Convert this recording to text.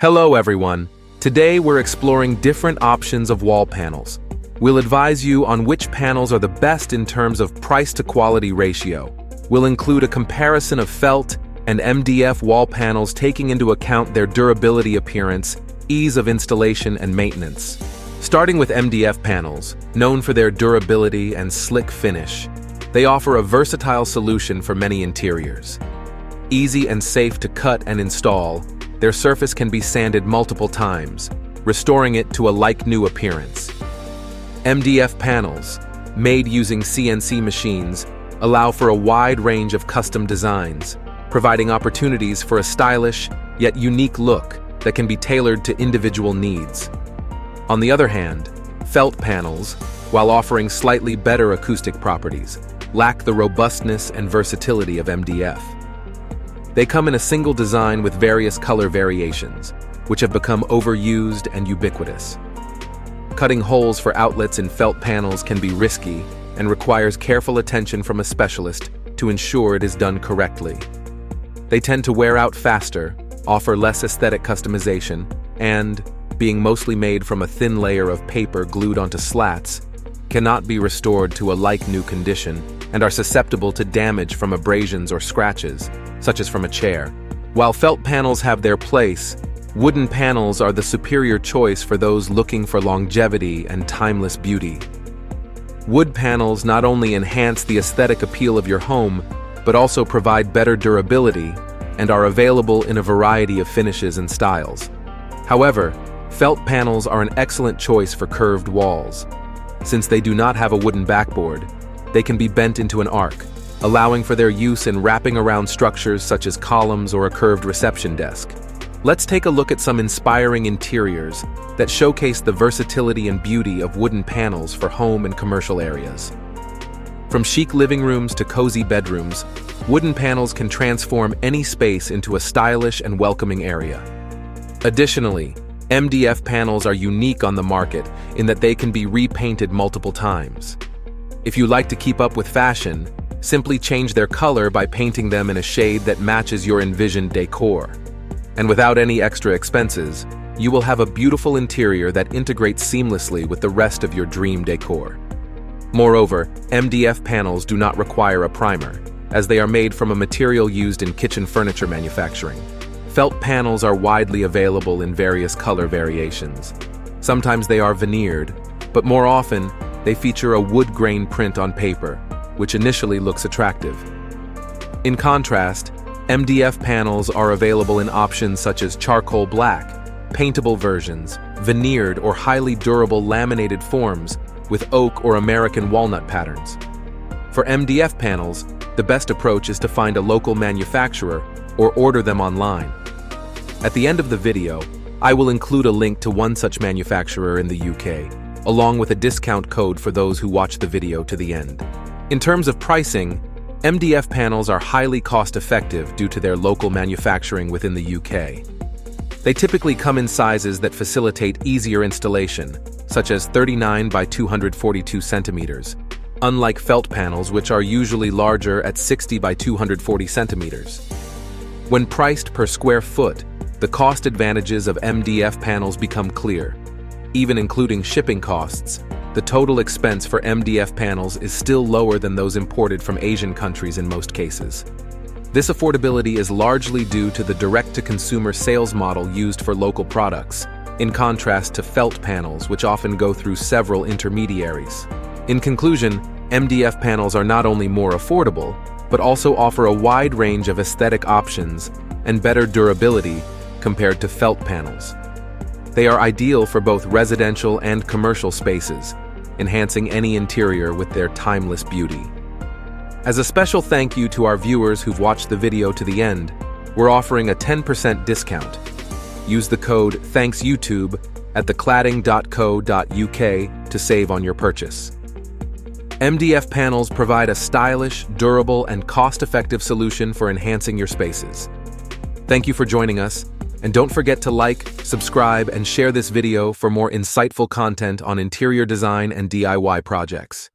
Hello everyone. Today we're exploring different options of wall panels. We'll advise you on which panels are the best in terms of price to quality ratio. We'll include a comparison of felt and MDF wall panels taking into account their durability, appearance, ease of installation and maintenance. Starting with MDF panels, known for their durability and slick finish, they offer a versatile solution for many interiors. Easy and safe to cut and install, their surface can be sanded multiple times, restoring it to a like-new appearance. MDF panels, made using CNC machines, allow for a wide range of custom designs, providing opportunities for a stylish yet unique look that can be tailored to individual needs. On the other hand, felt panels, while offering slightly better acoustic properties, lack the robustness and versatility of MDF. They come in a single design with various color variations, which have become overused and ubiquitous. Cutting holes for outlets in felt panels can be risky and requires careful attention from a specialist to ensure it is done correctly. They tend to wear out faster, offer less aesthetic customization, and, being mostly made from a thin layer of paper glued onto slats, cannot be restored to a like-new condition and are susceptible to damage from abrasions or scratches, such as from a chair. While felt panels have their place, wooden panels are the superior choice for those looking for longevity and timeless beauty. Wood panels not only enhance the aesthetic appeal of your home, but also provide better durability and are available in a variety of finishes and styles. However, felt panels are an excellent choice for curved walls. Since they do not have a wooden backboard, they can be bent into an arc, allowing for their use in wrapping around structures such as columns or a curved reception desk. Let's take a look at some inspiring interiors that showcase the versatility and beauty of wooden panels for home and commercial areas. From chic living rooms to cozy bedrooms, wooden panels can transform any space into a stylish and welcoming area. Additionally, MDF panels are unique on the market in that they can be repainted multiple times. If you like to keep up with fashion, simply change their color by painting them in a shade that matches your envisioned decor. And without any extra expenses, you will have a beautiful interior that integrates seamlessly with the rest of your dream decor. Moreover, MDF panels do not require a primer, as they are made from a material used in kitchen furniture manufacturing. Felt panels are widely available in various color variations. Sometimes they are veneered, but more often, they feature a wood grain print on paper, which initially looks attractive. In contrast, MDF panels are available in options such as charcoal black, paintable versions, veneered or highly durable laminated forms with oak or American walnut patterns. For MDF panels, the best approach is to find a local manufacturer or order them online. At the end of the video, I will include a link to one such manufacturer in the UK, along with a discount code for those who watch the video to the end. In terms of pricing, MDF panels are highly cost-effective due to their local manufacturing within the UK. They typically come in sizes that facilitate easier installation, such as 39 by 242 centimeters, unlike felt panels which are usually larger at 60 by 240 centimeters. When priced per square foot, the cost advantages of MDF panels become clear. Even including shipping costs, the total expense for MDF panels is still lower than those imported from Asian countries in most cases. This affordability is largely due to the direct-to-consumer sales model used for local products, in contrast to felt panels which often go through several intermediaries. In conclusion, MDF panels are not only more affordable, but also offer a wide range of aesthetic options and better durability compared to felt panels. They are ideal for both residential and commercial spaces, enhancing any interior with their timeless beauty. As a special thank you to our viewers who've watched the video to the end, we're offering a 10% discount. Use the code THANKSYOUTUBE at thecladding.co.uk to save on your purchase. MDF panels provide a stylish, durable, and cost-effective solution for enhancing your spaces. Thank you for joining us. And don't forget to like, subscribe, and share this video for more insightful content on interior design and DIY projects.